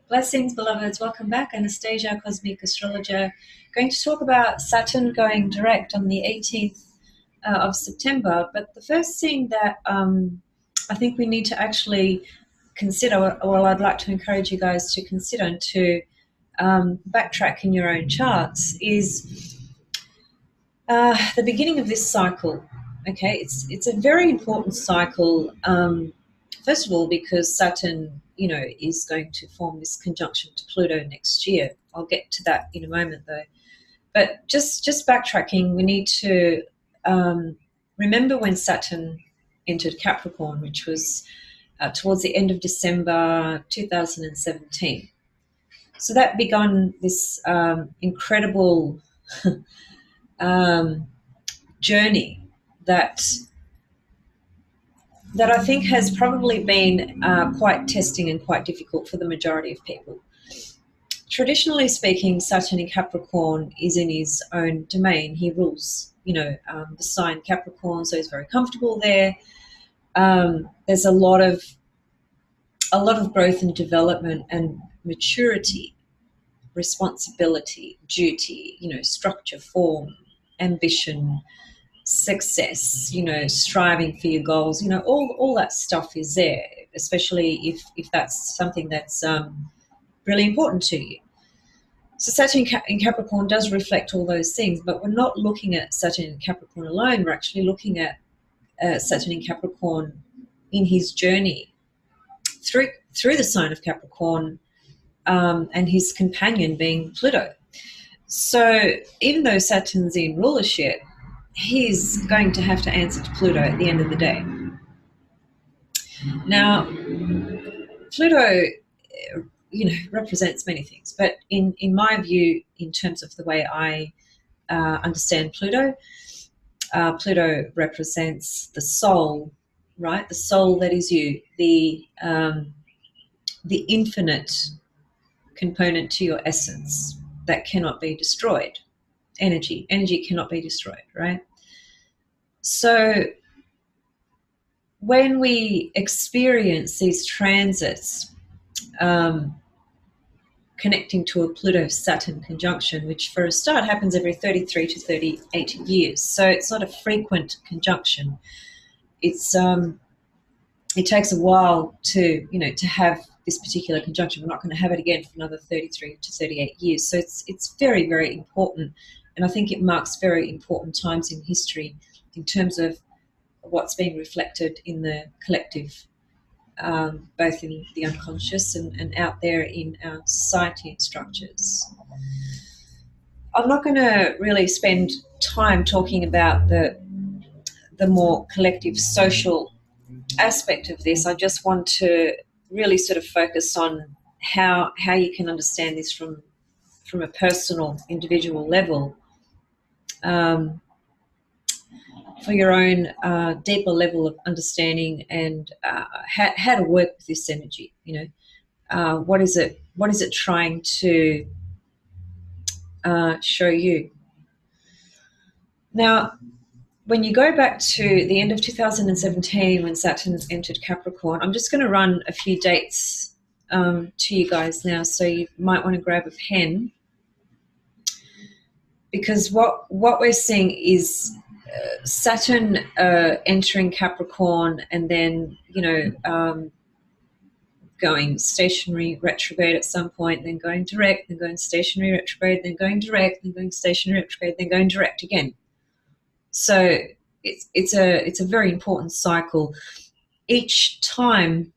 Blessings, beloveds. Welcome back. Anastasia, Cosmic Astrologer. Going to talk about Saturn going direct on the 18th of September. But the first thing that I think we need to actually consider, well, I'd like to encourage you guys to consider and to backtrack in your own charts, is the beginning of this cycle. Okay, it's a very important cycle. First of all, because Saturn, is going to form this conjunction to Pluto next year. I'll get to that in a moment, though. But just backtracking, we need to remember when Saturn entered Capricorn, which was towards the end of December 2017. So that began this incredible journey that I think has probably been quite testing and quite difficult for the majority of people. Traditionally speaking, Saturn in Capricorn is in his own domain. He rules, the sign Capricorn, so he's very comfortable there. There's a lot of growth and development and maturity, responsibility, duty, structure, form, ambition, success, striving for your goals, all that stuff is there, especially if that's something that's really important to you. So Saturn in Capricorn does reflect all those things, but we're not looking at Saturn in Capricorn alone. We're actually looking at Saturn in Capricorn in his journey through the sign of Capricorn, and his companion being Pluto. So even though Saturn's in rulership, he's going to have to answer to Pluto at the end of the day. Now, Pluto, represents many things, but in my view, in terms of the way I understand Pluto, Pluto represents the soul, right? The soul that is you, the infinite component to your essence that cannot be destroyed. Energy cannot be destroyed, right? So when we experience these transits connecting to a Pluto-Saturn conjunction, which for a start happens every 33 to 38 years, so it's not a frequent conjunction. It takes a while to have this particular conjunction. We're not going to have it again for another 33 to 38 years. So it's very, very important. And I think it marks very important times in history in terms of what's being reflected in the collective, both in the unconscious and out there in our society and structures. I'm not going to really spend time talking about the more collective social aspect of this. I just want to really sort of focus on how you can understand this from a personal, individual level, for your own deeper level of understanding and how to work with this energy. What is it trying to show you? Now, when you go back to the end of 2017 when Saturn entered Capricorn, I'm just going to run a few dates to you guys now, so you might want to grab a pen, because what we're seeing is Saturn entering Capricorn and then, going stationary retrograde at some point, then going direct, then going stationary retrograde, then going direct, then going stationary retrograde, then going direct again. So it's a very important cycle. Each time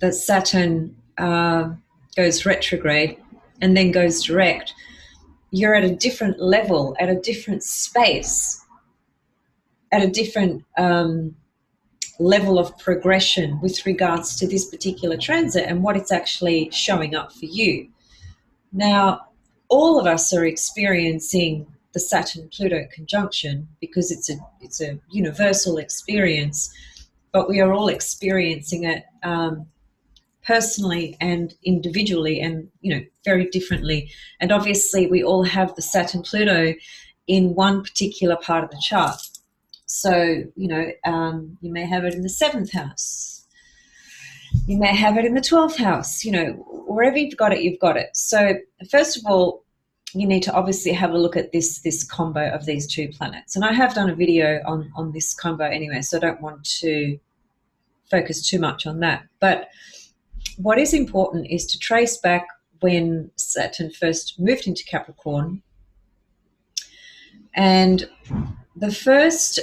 that Saturn goes retrograde and then goes direct, you're at a different level, at a different space, at a different level of progression with regards to this particular transit and what it's actually showing up for you. Now, all of us are experiencing the Saturn-Pluto conjunction because it's a universal experience, but we are all experiencing it personally and individually and, very differently. And obviously we all have the Saturn-Pluto in one particular part of the chart. So, you may have it in the 7th house. You may have it in the 12th house, you know, wherever you've got it, you've got it. So first of all, you need to obviously have a look at this combo of these two planets. And I have done a video on this combo anyway, so I don't want to focus too much on that. But what is important is to trace back when Saturn first moved into Capricorn. And the first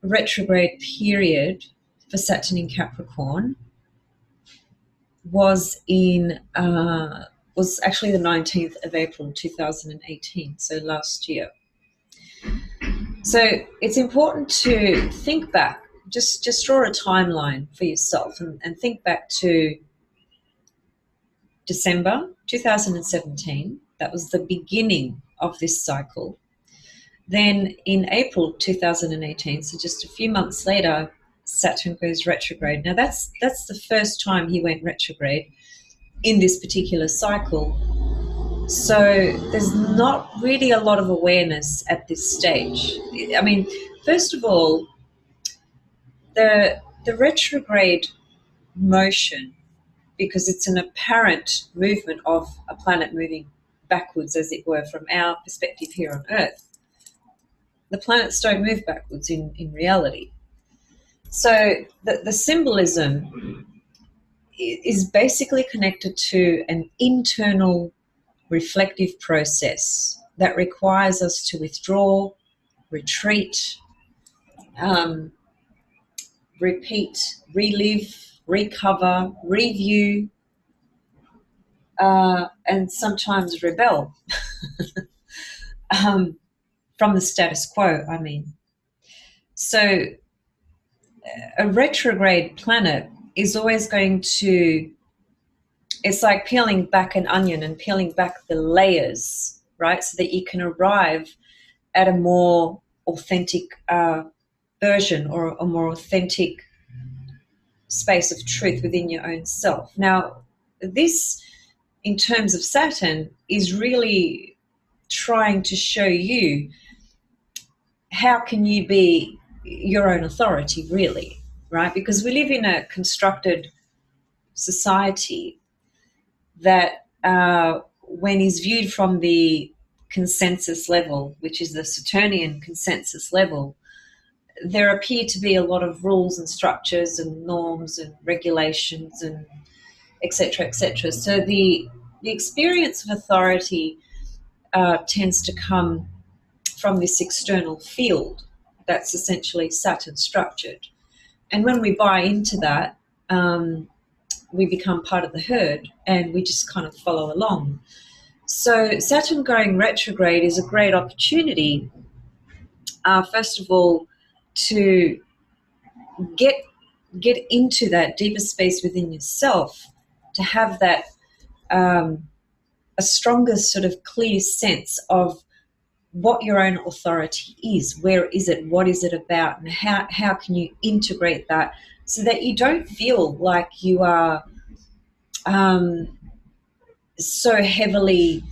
retrograde period for Saturn in Capricorn was actually the 19th of April 2018, so last year. So it's important to think back, just draw a timeline for yourself and think back to December 2017. That was the beginning of this cycle. Then in April 2018, so just a few months later, Saturn goes retrograde. Now that's the first time he went retrograde in this particular cycle. So there's not really a lot of awareness at this stage. I mean, first of all, the retrograde motion, because it's an apparent movement of a planet moving backwards, as it were, from our perspective here on Earth. The planets don't move backwards in reality. So the symbolism is basically connected to an internal reflective process that requires us to withdraw, retreat, repeat, relive, recover, review, and sometimes rebel from the status quo, I mean. So a retrograde planet is always going to, it's like peeling back an onion and peeling back the layers, right? So that you can arrive at a more authentic version or a more authentic space of truth within your own self. Now, this, in terms of Saturn, is really trying to show you how can you be your own authority, really, right? Because we live in a constructed society that when is viewed from the consensus level, which is the Saturnian consensus level, there appear to be a lot of rules and structures and norms and regulations and et cetera, et cetera. So the experience of authority tends to come from this external field that's essentially Saturn structured. And when we buy into that, we become part of the herd and we just kind of follow along. So Saturn going retrograde is a great opportunity, first of all, to get into that deeper space within yourself, to have that a stronger sort of clear sense of what your own authority is, where is it, what is it about, and how can you integrate that so that you don't feel like you are so heavily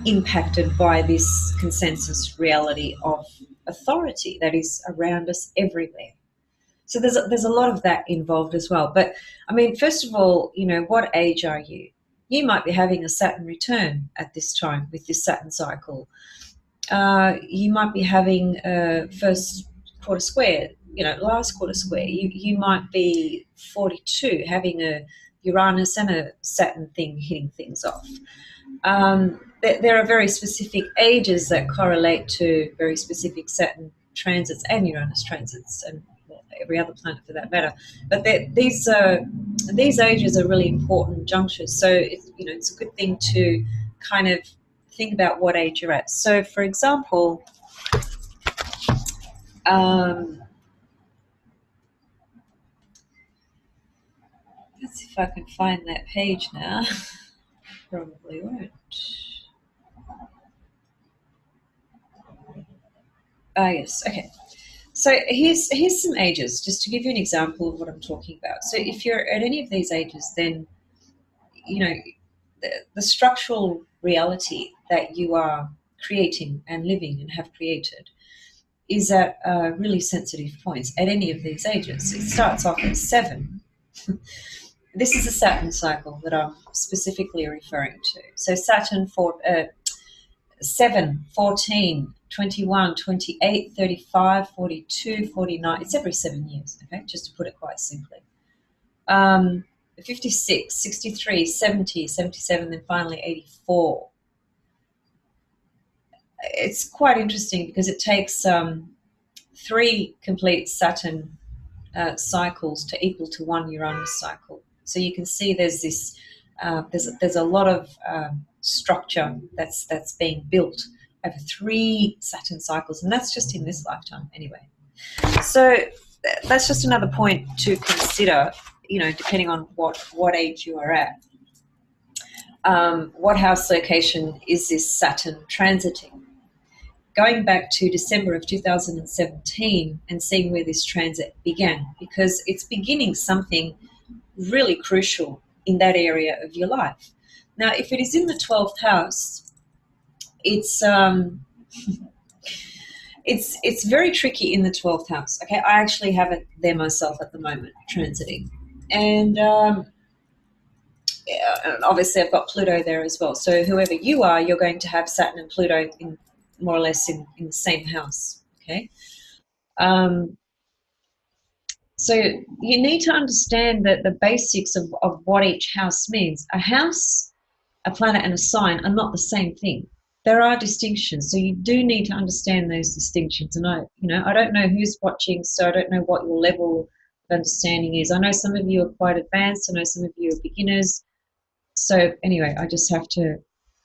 impacted by this consensus reality of authority that is around us everywhere. So there's a lot of that involved as well. But I mean, first of all, you know, what age are you? You might be having a Saturn return at this time with this Saturn cycle. You might be having first quarter square, you know, last quarter square. You might be 42, having a Uranus and a Saturn thing hitting things off. There are very specific ages that correlate to very specific Saturn transits and Uranus transits, and every other planet for that matter. But these ages are really important junctures. So it's a good thing to kind of think about what age you're at. So, for example, let's see if I can find that page now. Probably won't. Yes, okay. So here's some ages, just to give you an example of what I'm talking about. So if you're at any of these ages, then, you know, the structural reality that you are creating and living and have created is at really sensitive points at any of these ages. It starts off at 7, This is a Saturn cycle that I'm specifically referring to. So Saturn 7, 14, 21, 28, 35, 42, 49. It's every 7 years, okay, just to put it quite simply. 56, 63, 70, 77, then finally 84. It's quite interesting because it takes 3 complete Saturn cycles to equal to 1 Uranus cycle. So you can see there's this, there's a lot of structure that's being built over 3 Saturn cycles, and that's just in this lifetime anyway. So that's just another point to consider, depending on what age you are at. What house location is this Saturn transiting? Going back to December of 2017 and seeing where this transit began, because it's beginning something really crucial in that area of your life. Now, if it is in the 12th house, it's very tricky in the 12th house. Okay, I actually have it there myself at the moment, transiting, and obviously I've got Pluto there as well. So whoever you are, you're going to have Saturn and Pluto in more or less in the same house. Okay, so you need to understand that the basics of what each house means. A house, a planet, and a sign are not the same thing. There are distinctions, so you do need to understand those distinctions. And I don't know who's watching, so I don't know what your level of understanding is. I know some of you are quite advanced. I know some of you are beginners. So anyway, I just have to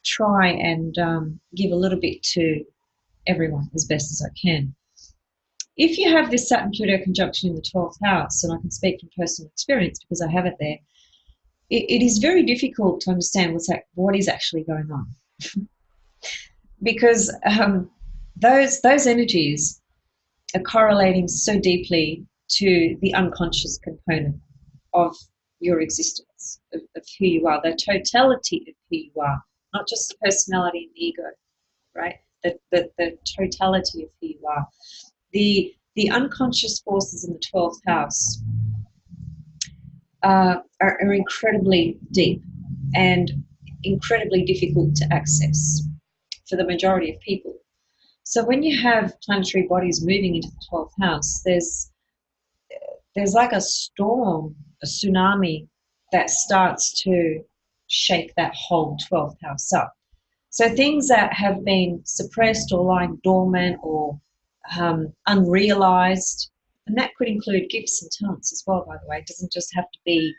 try and give a little bit to everyone as best as I can. If you have this Saturn-Pluto conjunction in the 12th house, and I can speak from personal experience because I have it there, it is very difficult to understand what is actually going on. Because those energies are correlating so deeply to the unconscious component of your existence, of who you are, the totality of who you are, not just the personality and the ego, right? The totality of who you are. The unconscious forces in the 12th house are incredibly deep and incredibly difficult to access for the majority of people. So when you have planetary bodies moving into the 12th house, there's like a storm, a tsunami that starts to shake that whole 12th house up. So things that have been suppressed or lying dormant or unrealized, and that could include gifts and talents as well, by the way. It doesn't just have to be,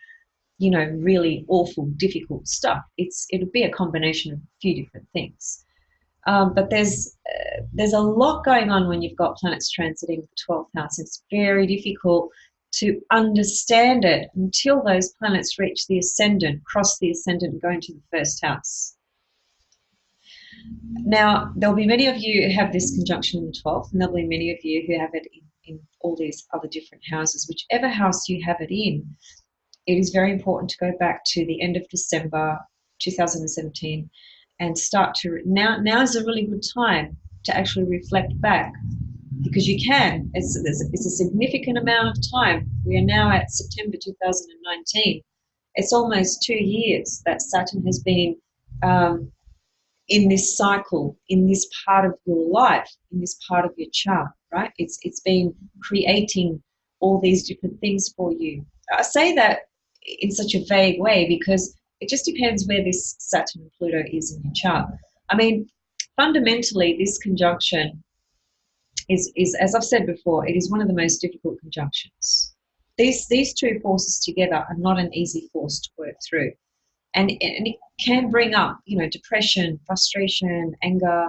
really awful, difficult stuff. It'll be a combination of a few different things. But there's a lot going on when you've got planets transiting the 12th house. It's very difficult to understand it until those planets reach the ascendant, cross the ascendant, and go into the first house. Now, there'll be many of you who have this conjunction in the 12th, and there'll be many of you who have it in all these other different houses. Whichever house you have it in, it is very important to go back to the end of December 2017 and start to, now is a really good time to actually reflect back, because you can. It's a significant amount of time. We are now at September 2019. It's almost 2 years that Saturn has been in this cycle, in this part of your life, in this part of your chart, right? It's been creating all these different things for you. I say that in such a vague way because it just depends where this Saturn and Pluto is in your chart. I mean, fundamentally, this conjunction is, as I've said before, it is one of the most difficult conjunctions. These two forces together are not an easy force to work through. And it can bring up, depression, frustration, anger,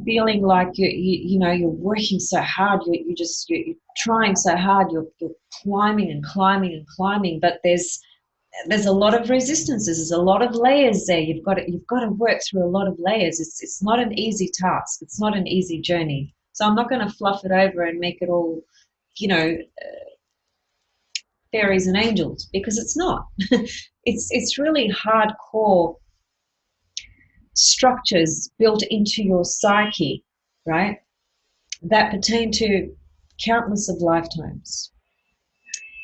feeling like you're working so hard, you're trying so hard, you're climbing and climbing and climbing, but there's a lot of resistances. There's a lot of layers there. You've got to work through a lot of layers. It's not an easy task. It's not an easy journey. So I'm not going to fluff it over and make it all, fairies and angels, because it's not. It's really hardcore structures built into your psyche, right, that pertain to countless of lifetimes.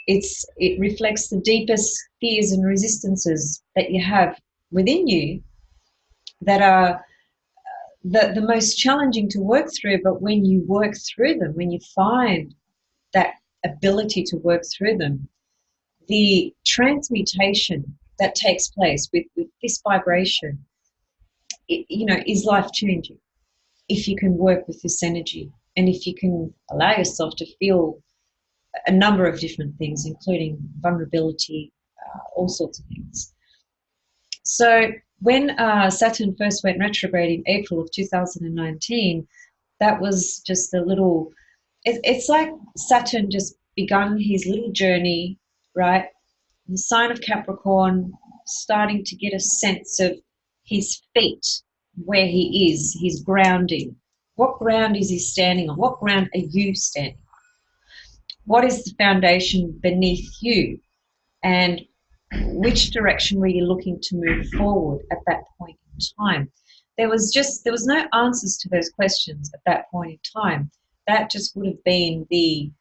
It reflects the deepest fears and resistances that you have within you that are the most challenging to work through. But when you work through them, when you find that ability to work through them, the transmutation that takes place with this vibration, is life-changing if you can work with this energy and if you can allow yourself to feel a number of different things, including vulnerability, all sorts of things. So when Saturn first went retrograde in April of 2019, that was just a little, it's like Saturn just begun his little journey, right? The sign of Capricorn, starting to get a sense of his feet, where he is, his grounding. What ground is he standing on? What ground are you standing on? What is the foundation beneath you? And which direction were you looking to move forward at that point in time? There was no answers to those questions at that point in time. That just would have been the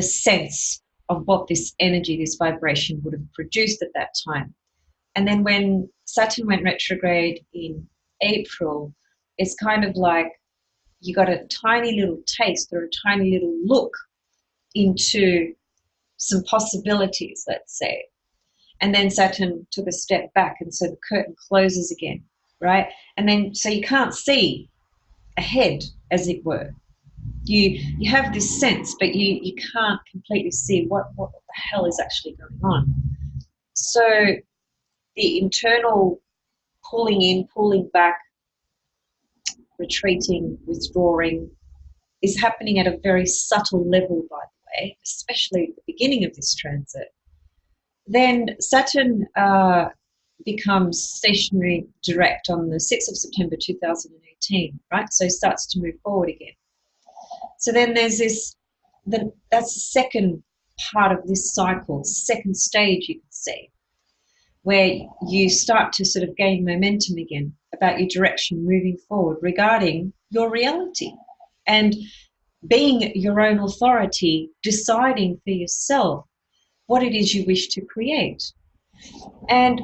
sense of what this energy, this vibration would have produced at that time. And then when Saturn went retrograde in April, it's kind of like you got a tiny little taste or a tiny little look into some possibilities, let's say. And then Saturn took a step back, and so the curtain closes again, right? And then so you can't see ahead, as it were. You have this sense, but you can't completely see what the hell is actually going on. So the internal pulling in, pulling back, retreating, withdrawing is happening at a very subtle level, by the way, especially at the beginning of this transit. Then Saturn becomes stationary direct on the 6th of September 2018, right? So it starts to move forward again. So then there's that's the second part of this cycle, second stage, you could say, where you start to sort of gain momentum again about your direction moving forward regarding your reality and being your own authority, deciding for yourself what it is you wish to create. And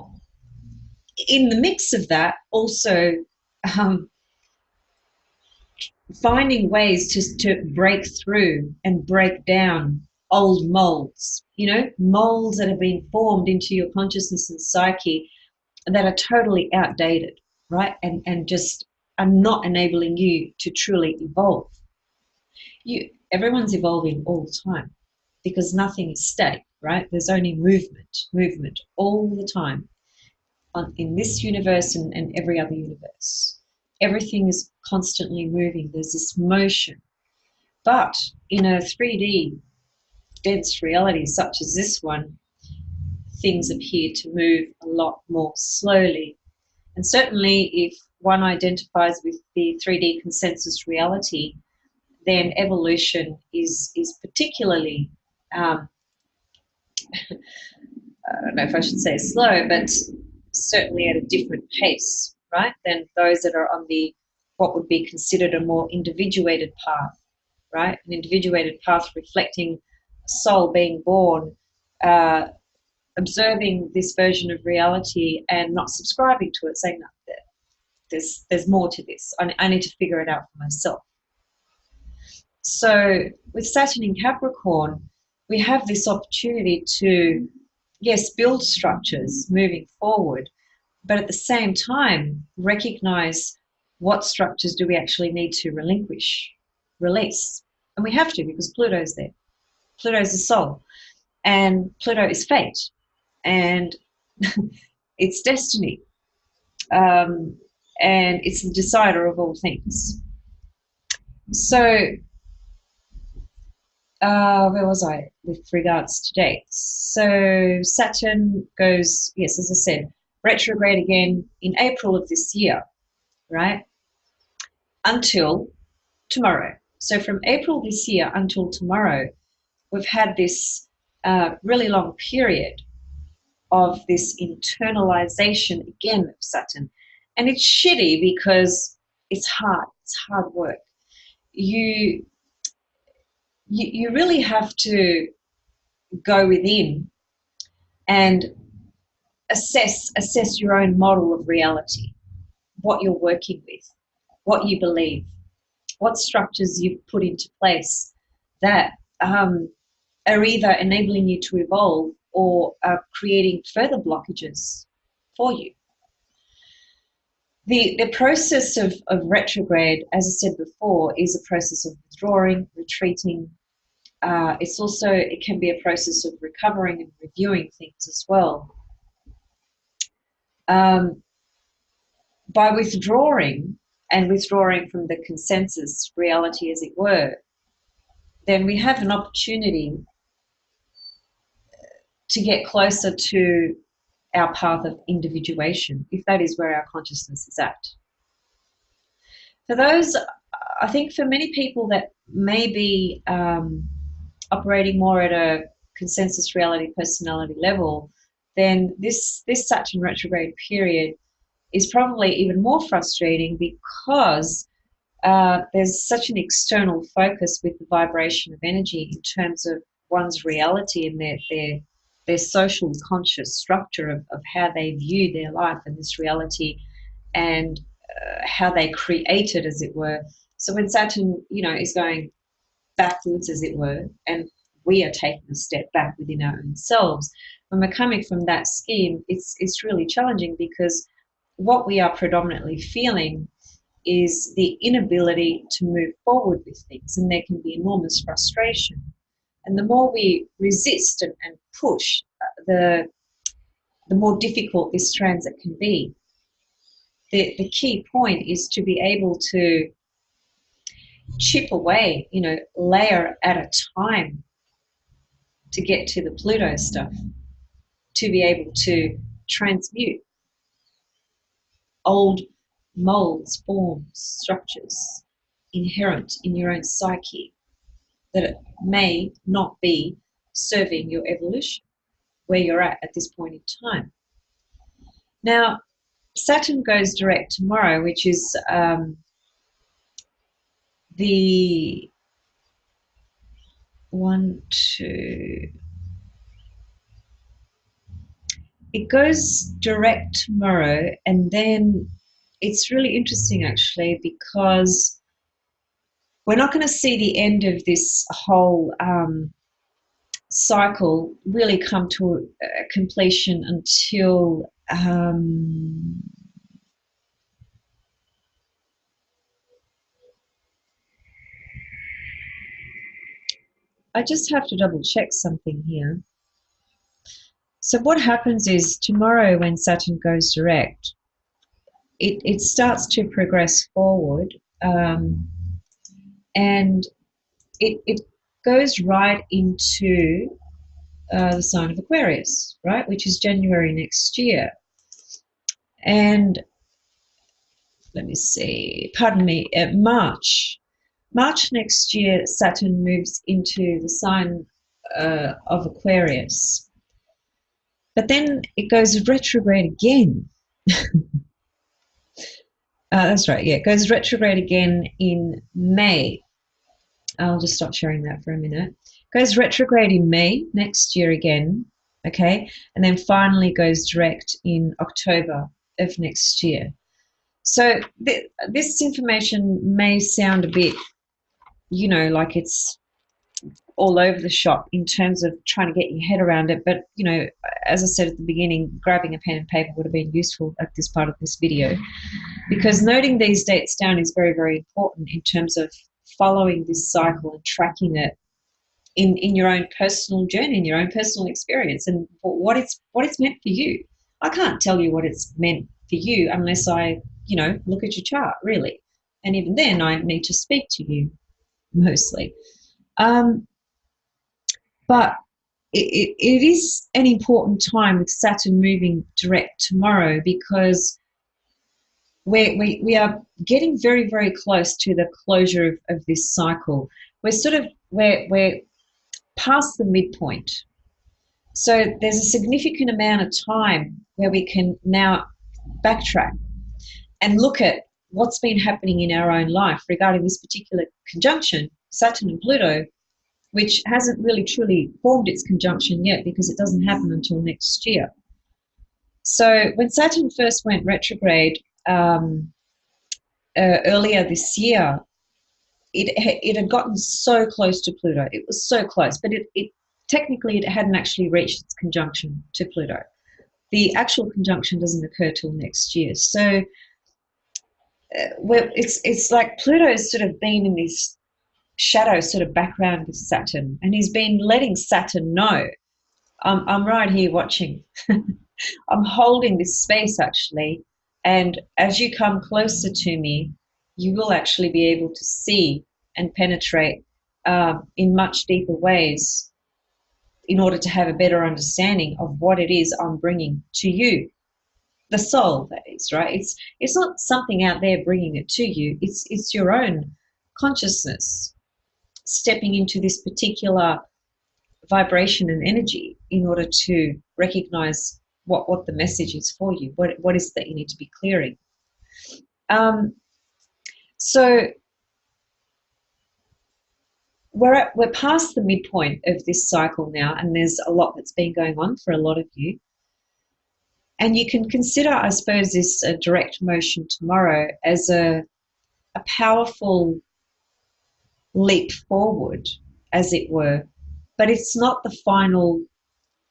in the mix of that, also finding ways to break through and break down old molds, molds that have been formed into your consciousness and psyche that are totally outdated, right? And just are not enabling you to truly evolve. Everyone's evolving all the time because nothing is static, right? There's only movement all the time in this universe and every other universe. Everything is constantly moving. There's this motion. But in a 3D dense reality such as this one, things appear to move a lot more slowly. And certainly if one identifies with the 3D consensus reality, then evolution is particularly, I don't know if I should say slow, but certainly at a different pace, right, than those that are on what would be considered a more individuated path, right? An individuated path reflecting a soul being born, observing this version of reality and not subscribing to it, saying, no, there's more to this. I need to figure it out for myself. So with Saturn in Capricorn, we have this opportunity to, yes, build structures moving forward, but at the same time, recognize what structures do we actually need to release. And we have to, because Pluto's there. Pluto's the soul, and Pluto is fate, and it's destiny, and it's the decider of all things. So where was I with regards to dates? So Saturn goes, yes, as I said, retrograde again in April of this year, right? Until tomorrow. So from April this year until tomorrow, we've had this really long period of this internalization again of Saturn. And it's shitty because it's hard work. You really have to go within and assess your own model of reality, what you're working with, what you believe, what structures you've put into place that are either enabling you to evolve or are creating further blockages for you. The process of retrograde, as I said before, is a process of withdrawing, retreating. It can be a process of recovering and reviewing things as well. By withdrawing from the consensus reality, as it were, then we have an opportunity to get closer to our path of individuation, if that is where our consciousness is at. For those, I think for many people that may be operating more at a consensus reality personality level, then this Saturn retrograde period is probably even more frustrating because there's such an external focus with the vibration of energy in terms of one's reality and their social conscious structure of how they view their life and this reality, and how they create it, as it were. So when Saturn, is going backwards, as it were, and we are taking a step back within our own selves, when we're coming from that scheme, it's really challenging, because what we are predominantly feeling is the inability to move forward with things, and there can be enormous frustration. And the more we resist and push, the more difficult this transit can be. The key point is to be able to chip away, layer at a time, to get to the Pluto stuff, to be able to transmute old molds, forms, structures inherent in your own psyche that it may not be serving your evolution where you're at this point in time. Now, Saturn goes direct tomorrow, which is the it goes direct tomorrow, and then it's really interesting actually, because we're not going to see the end of this whole cycle really come to a completion until I just have to double check something here. So what happens is, tomorrow when Saturn goes direct, it starts to progress forward, and it goes right into the sign of Aquarius, right, which is January next year. And let me see, pardon me, March next year, Saturn moves into the sign of Aquarius. But then it goes retrograde again. That's right, yeah, it goes retrograde again in May. I'll just stop sharing that for a minute. Goes retrograde in May next year again, okay? And then finally goes direct in October of next year. So this information may sound a bit, like it's all over the shop in terms of trying to get your head around it. But, as I said at the beginning, grabbing a pen and paper would have been useful at this part of this video, because noting these dates down is very, very important in terms of following this cycle and tracking it in your own personal journey, in your own personal experience, and what it's meant for you. I can't tell you what it's meant for you unless I, look at your chart, really. And even then, I need to speak to you, mostly. But it is an important time with Saturn moving direct tomorrow, because we are getting very, very close to the closure of this cycle. We're past the midpoint. So there's a significant amount of time where we can now backtrack and look at what's been happening in our own life regarding this particular conjunction, Saturn and Pluto, which hasn't really truly formed its conjunction yet because it doesn't happen until next year. So when Saturn first went retrograde earlier this year, it had gotten so close to Pluto. It was so close, but it technically it hadn't actually reached its conjunction to Pluto. The actual conjunction doesn't occur till next year. So it's like Pluto's sort of been in this shadow sort of background with Saturn, and he's been letting Saturn know, I'm right here watching. I'm holding this space actually, and as you come closer to me, you will actually be able to see and penetrate in much deeper ways in order to have a better understanding of what it is I'm bringing to you. The soul, that is, right? It's not something out there bringing it to you. It's your own consciousness stepping into this particular vibration and energy in order to recognize what the message is for you, what is that you need to be clearing. So we're past the midpoint of this cycle now, and there's a lot that's been going on for a lot of you. And you can consider, I suppose, this direct motion tomorrow as a powerful leap forward, as it were, but it's not the final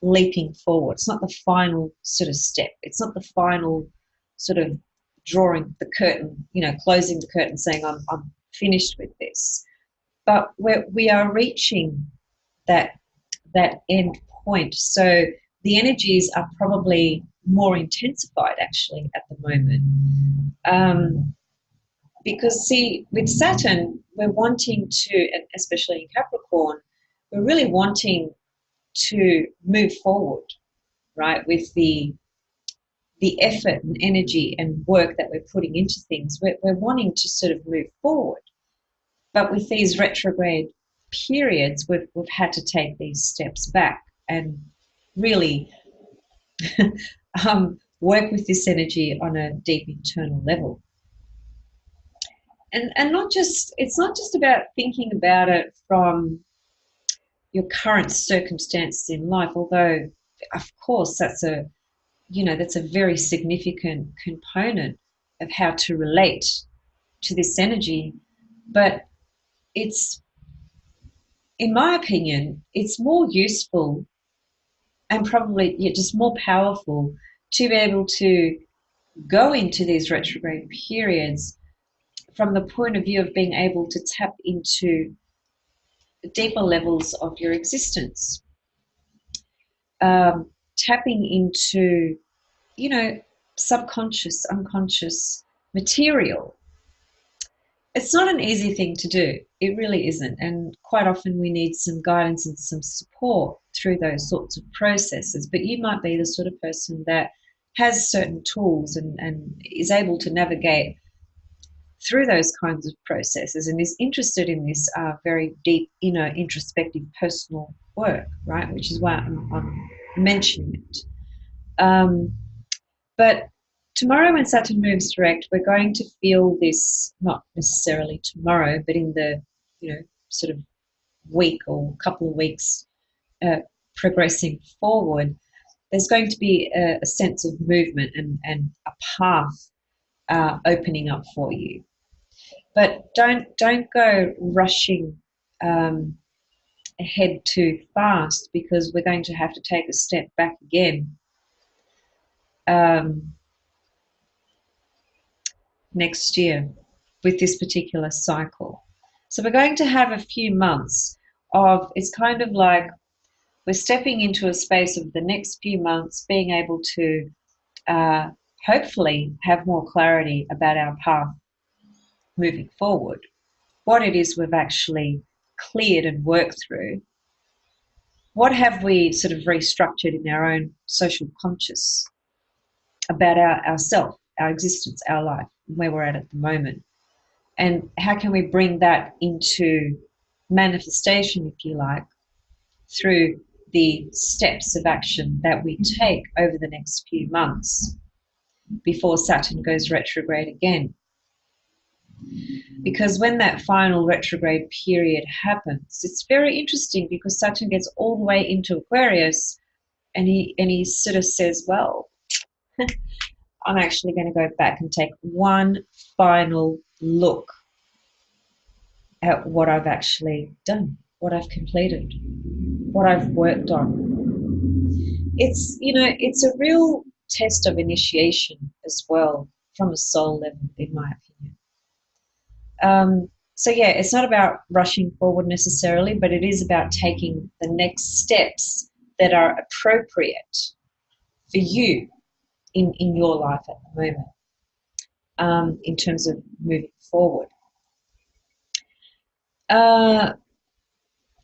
leaping forward. It's not the final sort of step. It's not the final sort of drawing the curtain, closing the curtain, saying I'm finished with this. But we are reaching that end point. So the energies are probably more intensified actually at the moment. Because see, with Saturn, we're wanting to, and especially in Capricorn, we're really wanting to move forward, right? With the effort and energy and work that we're putting into things, we're wanting to sort of move forward. But with these retrograde periods, we've had to take these steps back and really work with this energy on a deep internal level. And it's not just about thinking about it from your current circumstances in life, although of course that's a very significant component of how to relate to this energy. But it's, in my opinion, it's more useful and probably just more powerful to be able to go into these retrograde periods from the point of view of being able to tap into deeper levels of your existence, tapping into, subconscious, unconscious material. It's not an easy thing to do. It really isn't. And quite often we need some guidance and some support through those sorts of processes. But you might be the sort of person that has certain tools and is able to navigate through those kinds of processes and is interested in this very deep, introspective personal work, right? Which is why I'm mentioning it. But tomorrow when Saturn moves direct, we're going to feel this, not necessarily tomorrow, but in the, sort of week or couple of weeks progressing forward, there's going to be a sense of movement and a path opening up for you. But don't go rushing ahead too fast, because we're going to have to take a step back again next year with this particular cycle. So we're going to have a few months of, it's kind of like we're stepping into a space of the next few months being able to hopefully have more clarity about our path moving forward, what it is we've actually cleared and worked through, what have we sort of restructured in our own social conscious about ourself, our existence, our life, where we're at the moment, and how can we bring that into manifestation, if you like, through the steps of action that we take over the next few months before Saturn goes retrograde again. Because when that final retrograde period happens, it's very interesting because Saturn gets all the way into Aquarius, and he sort of says, well, I'm actually going to go back and take one final look at what I've actually done, what I've completed, what I've worked on. It's, you know, it's a real test of initiation as well from a soul level, in my opinion. So yeah, it's not about rushing forward necessarily, but it is about taking the next steps that are appropriate for you in your life at the moment, in terms of moving forward. And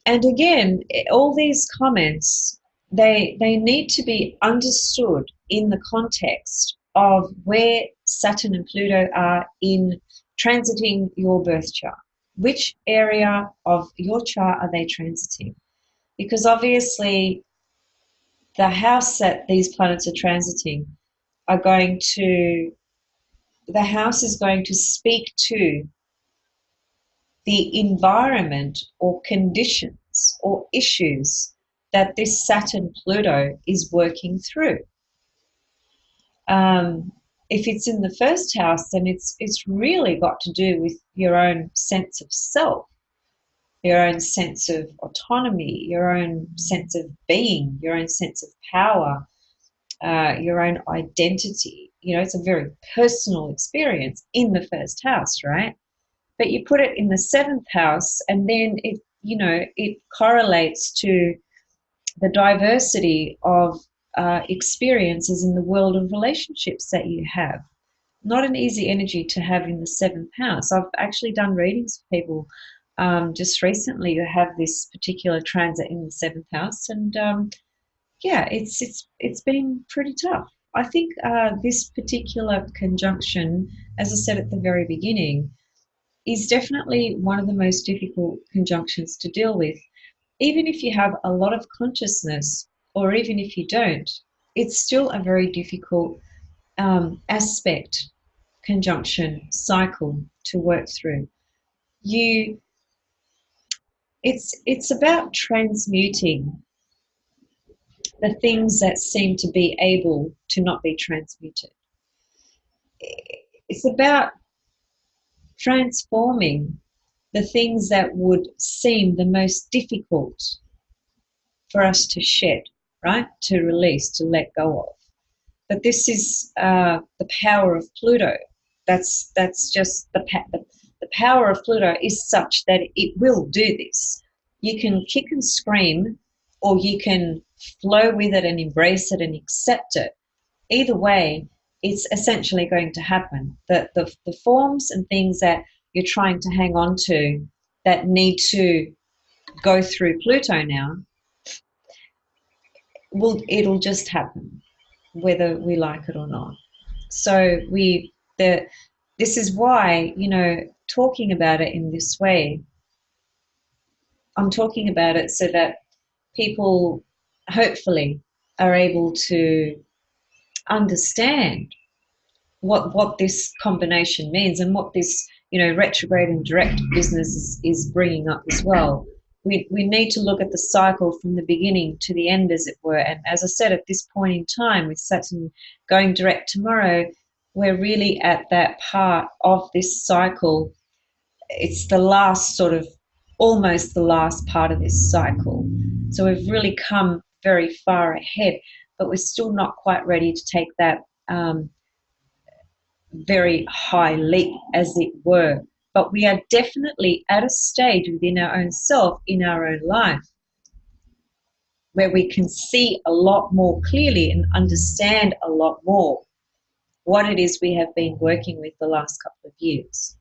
again, all these comments, they need to be understood in the context of where Saturn and Pluto are in transiting your birth chart. Which area of your chart are they transiting? Because obviously the house that these planets are transiting are going to, the house is going to speak to the environment or conditions or issues that this Saturn Pluto is working through. If it's in the first house, then it's really got to do with your own sense of self, your own sense of autonomy, your own sense of being, your own sense of power, your own identity. You know, it's a very personal experience in the first house, right? But you put it in the seventh house, and then it, you know, it correlates to the diversity of experiences in the world of relationships that you have. Not an easy energy to have in the seventh house. I've actually done readings for people just recently who have this particular transit in the seventh house, and yeah, it's been pretty tough. I think this particular conjunction, as I said at the very beginning, is definitely one of the most difficult conjunctions to deal with. Even if you have a lot of consciousness, or even if you don't, it's still a very difficult aspect, conjunction, cycle to work through. It's about transmuting the things that seem to be able to not be transmuted. It's about transforming the things that would seem the most difficult for us to shed, right? To release, to let go of. But this is the power of Pluto. That's just the power of Pluto is such that it will do this. You can kick and scream, or you can flow with it and embrace it and accept it. Either way, it's essentially going to happen. The forms and things that you're trying to hang on to that need to go through Pluto now, it'll just happen, whether we like it or not. So this is why, you know, talking about it in this way, I'm talking about it so that people hopefully are able to understand what this combination means, and what this, you know, retrograde and direct business is bringing up as well. We need to look at the cycle from the beginning to the end, as it were. And as I said, at this point in time, with Saturn going direct tomorrow, we're really at that part of this cycle. It's the last sort of, almost the last part of this cycle. So we've really come very far ahead, but we're still not quite ready to take that very high leap, as it were. But we are definitely at a stage within our own self, in our own life, where we can see a lot more clearly and understand a lot more what it is we have been working with the last couple of years.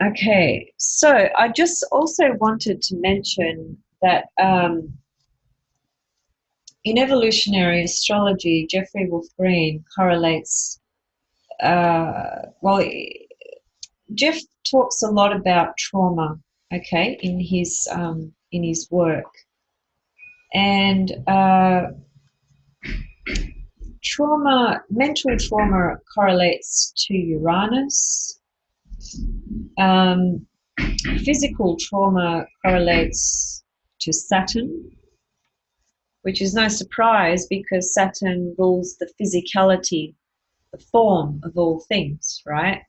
Okay, so I just also wanted to mention that in evolutionary astrology, Jeffrey Wolf Green correlates, well, Jeff talks a lot about trauma, okay, in his work, and trauma, mental trauma correlates to Uranus. Physical trauma correlates to Saturn, which is no surprise because Saturn rules the physicality, the form of all things, right?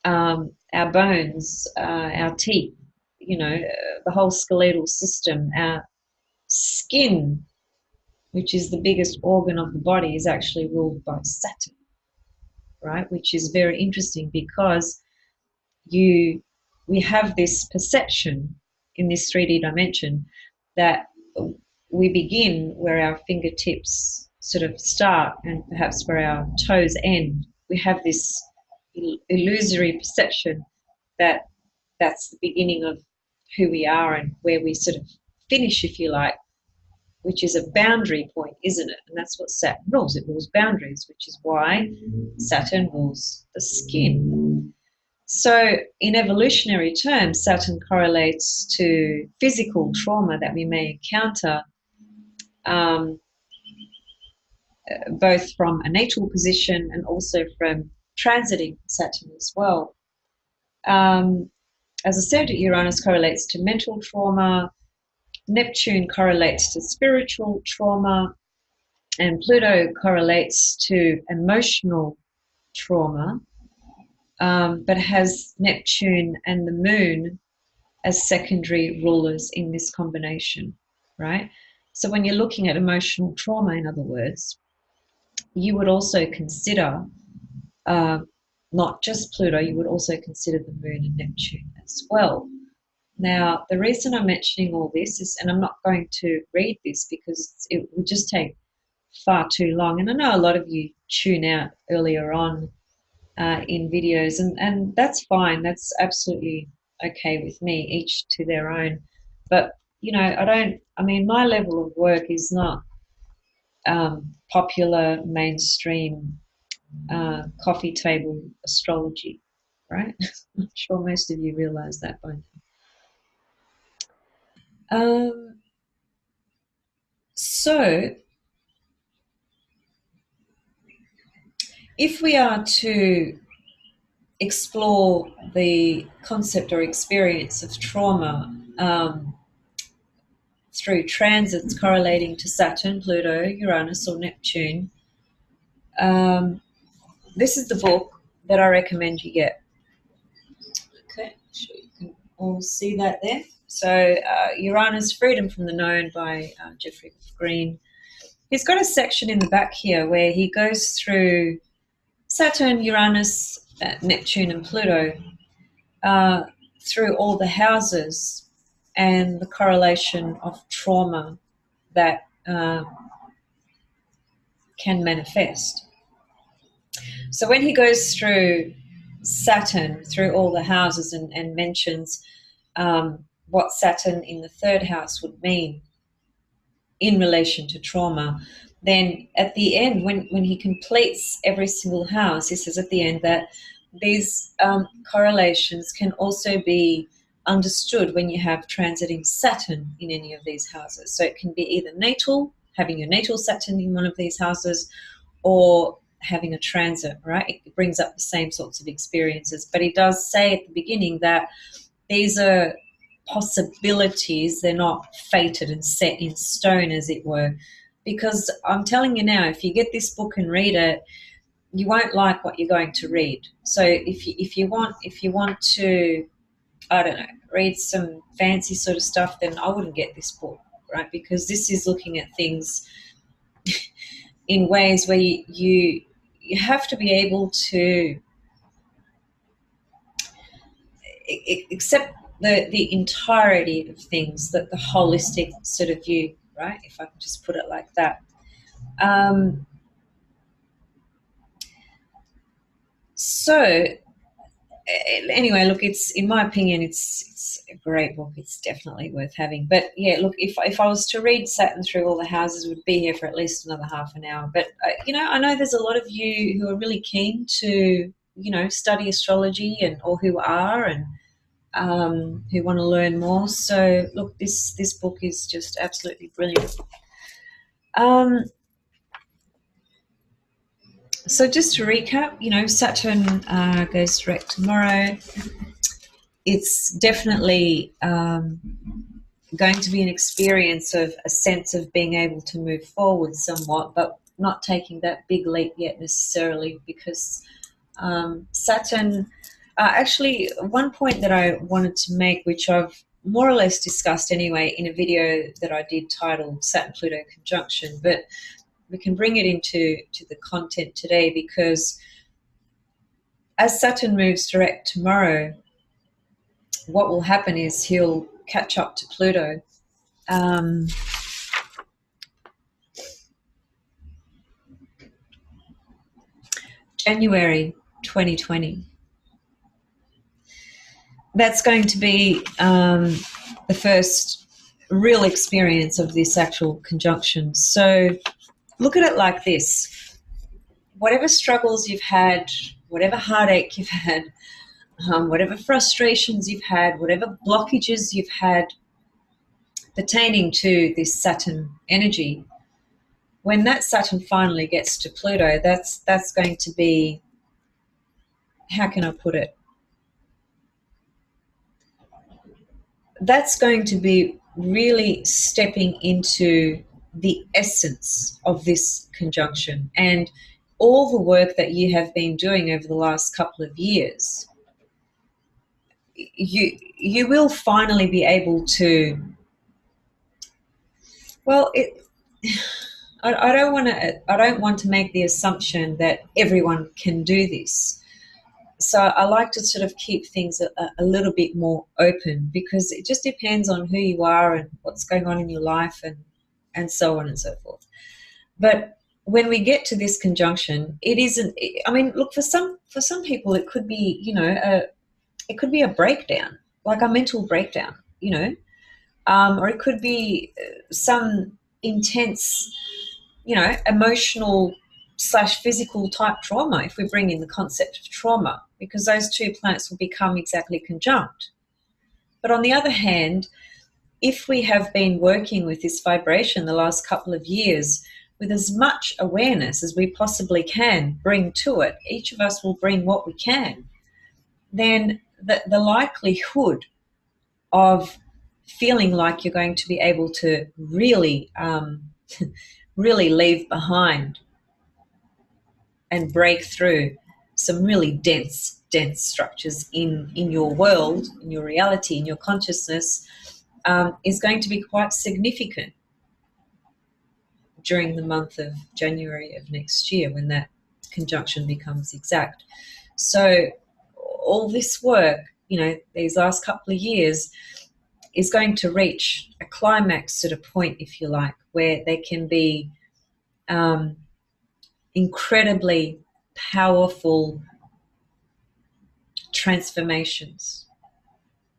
Our bones, our teeth, the whole skeletal system, our skin, which is the biggest organ of the body, is actually ruled by Saturn, right? Which is very interesting because we have this perception in this 3D dimension that we begin where our fingertips sort of start and perhaps where our toes end. We have this illusory perception that that's the beginning of who we are and where we sort of finish, if you like, which is a boundary point, isn't it? And that's what Saturn rules. It rules boundaries, which is why Saturn rules the skin. So in evolutionary terms, Saturn correlates to physical trauma that we may encounter, both from a natal position and also from transiting Saturn as well. As I said, Uranus correlates to mental trauma, Neptune correlates to spiritual trauma, and Pluto correlates to emotional trauma, but has Neptune and the Moon as secondary rulers in this combination, right? So when you're looking at emotional trauma, in other words, you would also consider not just Pluto, you would also consider the Moon and Neptune as well. Now, the reason I'm mentioning all this is, and I'm not going to read this because it would just take far too long, and I know a lot of you tune out earlier on in videos, and that's fine. That's absolutely okay with me, each to their own. But, my level of work is not popular, mainstream, coffee table astrology, right? I'm sure most of you realize that by now. So if we are to explore the concept or experience of trauma through transits correlating to Saturn, Pluto, Uranus, or Neptune, this is the book that I recommend you get. Okay, sure you can all see that there. So Uranus, Freedom from the Known by Jeffrey Green. He's got a section in the back here where he goes through Saturn, Uranus, Neptune, and Pluto through all the houses and the correlation of trauma that can manifest. So when he goes through Saturn, through all the houses and mentions what Saturn in the third house would mean in relation to trauma, then at the end, when he completes every single house, he says at the end that these correlations can also be understood when you have transiting Saturn in any of these houses. So it can be either natal, having your natal Saturn in one of these houses, or having a transit, right? It brings up the same sorts of experiences. But he does say at the beginning that these are possibilities, they're not fated and set in stone, as it were. Because I'm telling you now, if you get this book and read it, you won't like what you're going to read. So if you want to, I don't know, read some fancy sort of stuff, then I wouldn't get this book, right? Because this is looking at things in ways where you have to be able to accept the entirety of things, that the holistic sort of view, right? If I can just put it like that. So anyway, look, it's, in my opinion, it's a great book. It's definitely worth having. But yeah, look, if I was to read Saturn through all the houses, would be here for at least another half an hour. But I know there's a lot of you who are really keen to study astrology, or who are, and who want to learn more. So look, this book is just absolutely brilliant. So just to recap, Saturn goes direct tomorrow. It's definitely going to be an experience of a sense of being able to move forward somewhat, but not taking that big leap yet necessarily, because Saturn, actually, one point that I wanted to make, which I've more or less discussed anyway in a video that I did titled Saturn-Pluto conjunction, but we can bring it into the content today, because as Saturn moves direct tomorrow, what will happen is he'll catch up to Pluto. January 2020. That's going to be the first real experience of this actual conjunction. So look at it like this. Whatever struggles you've had, whatever heartache you've had, whatever frustrations you've had, whatever blockages you've had pertaining to this Saturn energy, when that Saturn finally gets to Pluto, that's going to be, how can I put it? That's going to be really stepping into the essence of this conjunction and all the work that you have been doing over the last couple of years. You will finally be able to, well, I don't want to make the assumption that everyone can do this. So I like to sort of keep things a little bit more open, because it just depends on who you are and what's going on in your life and so on and so forth. But when we get to this conjunction, it isn't, I mean, look, for some people it could be, it could be a breakdown, like a mental breakdown, or it could be some intense, emotional / physical type trauma, if we bring in the concept of trauma, because those two planets will become exactly conjunct. But on the other hand, if we have been working with this vibration the last couple of years with as much awareness as we possibly can bring to it, each of us will bring what we can, then the likelihood of feeling like you're going to be able to really, really leave behind and break through some really dense structures in your world, in your reality, in your consciousness, is going to be quite significant during the month of January of next year, when that conjunction becomes exact. So all this work, these last couple of years, is going to reach a climax sort of point, if you like, where there can be incredibly powerful transformations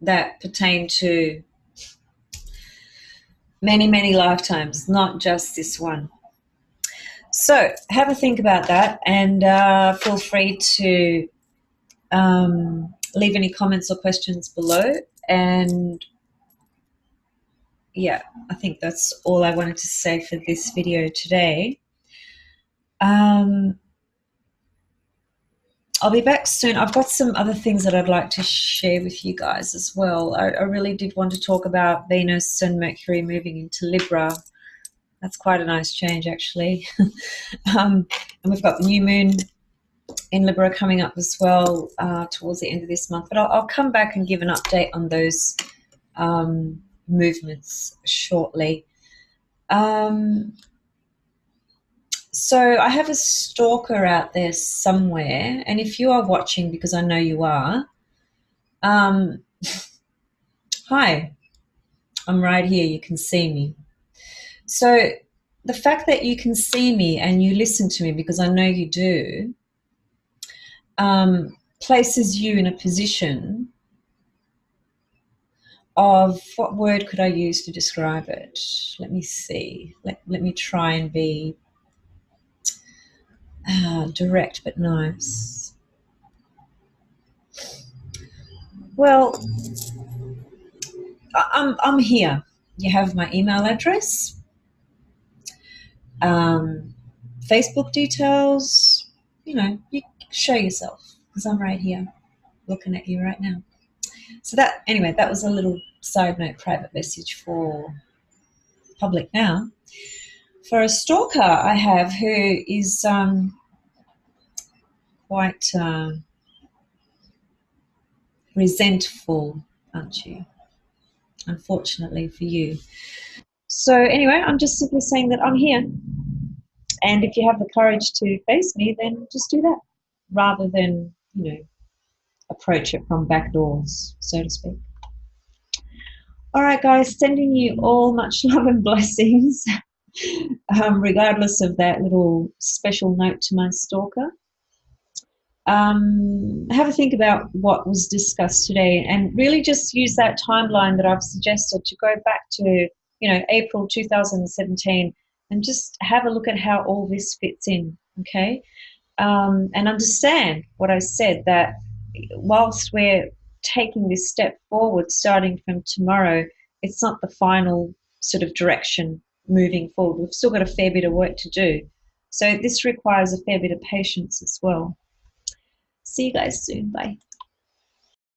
that pertain to many, many lifetimes, not just this one. So have a think about that, and feel free to leave any comments or questions below. And yeah, I think that's all I wanted to say for this video today. I'll be back soon. I've got some other things that I'd like to share with you guys as well. I really did want to talk about Venus and Mercury moving into Libra. That's quite a nice change, actually. And we've got the new moon in Libra coming up as well towards the end of this month. But I'll come back and give an update on those movements shortly. So I have a stalker out there somewhere, and if you are watching, because I know you are, hi, I'm right here, you can see me. So the fact that you can see me and you listen to me, because I know you do, places you in a position of, what word could I use to describe it? Let me see. Let me try and be direct but nice. Well, I'm here. You have my email address, Facebook details, you know, you show yourself, because I'm right here looking at you right now. So that, anyway, that was a little side note, private message for public now. For a stalker I have who is quite resentful, aren't you? Unfortunately for you. So anyway, I'm just simply saying that I'm here. And if you have the courage to face me, then just do that, rather than, you know, approach it from back doors, so to speak. All right, guys, sending you all much love and blessings, regardless of that little special note to my stalker. Have a think about what was discussed today, and really just use that timeline that I've suggested to go back to, you know, April 2017, and just have a look at how all this fits in, okay? And understand what I said, that whilst we're taking this step forward starting from tomorrow, it's not the final sort of direction moving forward. We've still got a fair bit of work to do. So this requires a fair bit of patience as well. See you guys soon. Bye.